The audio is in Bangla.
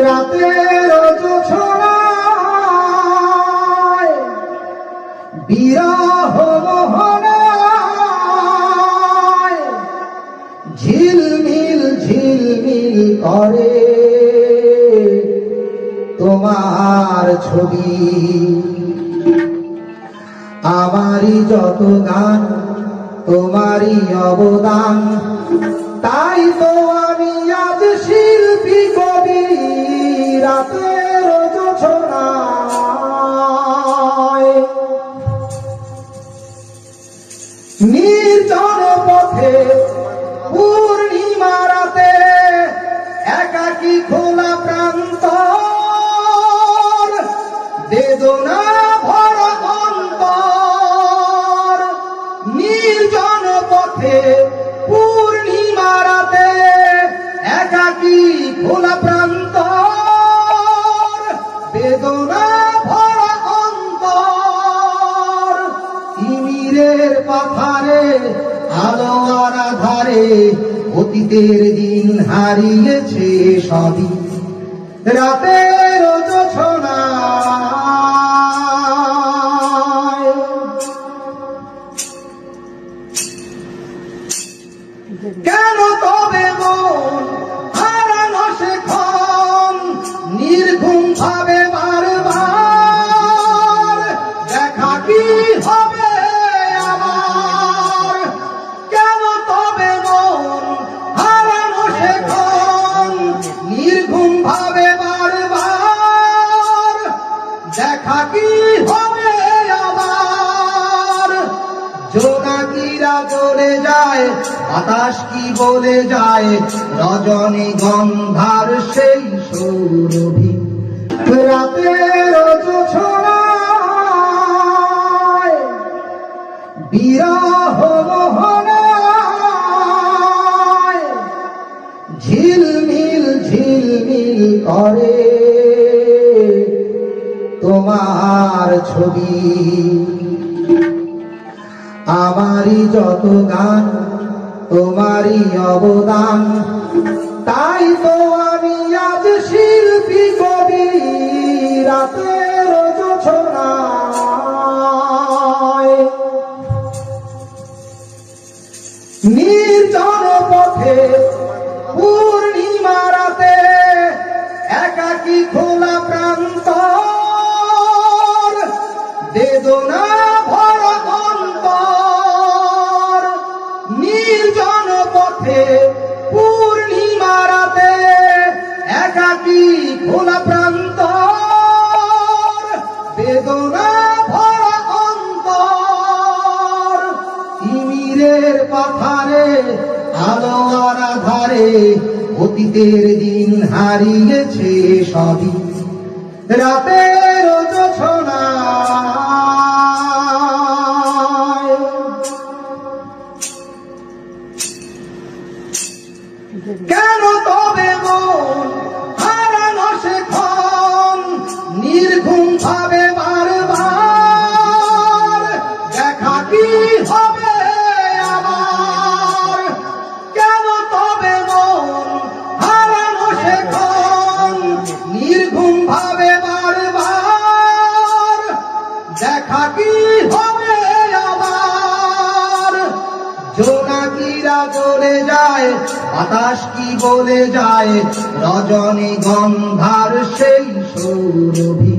রাতের জোছনায় বিরহ মোহনায় ঝিলমিল ঝিলমিল করে তোমার ছবি। আমারই যত গান তোমারই অবদান, তাই তো আমি আজ শিল্পী কবি। রাতের জোছনায় নির্জন পথে পূর্ণিমা রাতে একাকী খোলা প্রান্তর, বেদনা ভরা অন্তর। নির্জন পথে পূর্ণিমা রাতে একাকী খোলা প্রান্তর, বেদনা ভরা অন্তর। তিমিরের পাথারে আলো আর আধারে অতীতের দিন হারিয়েছে সবই। রাতের জোছনায় কেন তবে মন হারানো সেক্ষণ নির্ঘুম ভাবে বারবার? দেখা কি হবে আবার? কেন তবে মন হারানো সেক্ষণ নির্ঘুম ভাবে বারবার? দেখা কি হবে আবার? জোনাকিরা চলে যায়, বাতাস কি বলে যায়, রজনী গন্ধার সেই সৌরভী। রাতের জোছনায় বিরহ মোহনায় ঝিলমিল ঝিলমিল করে তোমার ছবি। আমারই যত গান তোমারই অবদান, তাই তো আমি আজ শিল্পী কবি। রাতের জোছনায় নির্জন পথে পূর্ণিমা রাতে একাকী খোলা প্রান্তর, বেদনা ভরা অন্তর। নির্জন পথে পূর্ণিমা রাতে একাকী খোলা প্রান্তর, বেদনা ভরা অন্তর। তিমিরের পাথারে আলো আর আধারে অতীতের দিন হারিয়েছে সবই। রাতের জোছনায় কেন তবে মন হারানো সেক্ষণ নির্ঘুম ভাবে বারবার? দেখা কি হবে আবার? কেন তবে মন হারানো সেক্ষণ নির্ঘুম ভাবে বারবার? দেখা কি হবে আবার? জোনাকিরা চলে যায়, বাতাস কি বলে যায়, রজনী গন্ধার সেই সৌরভী।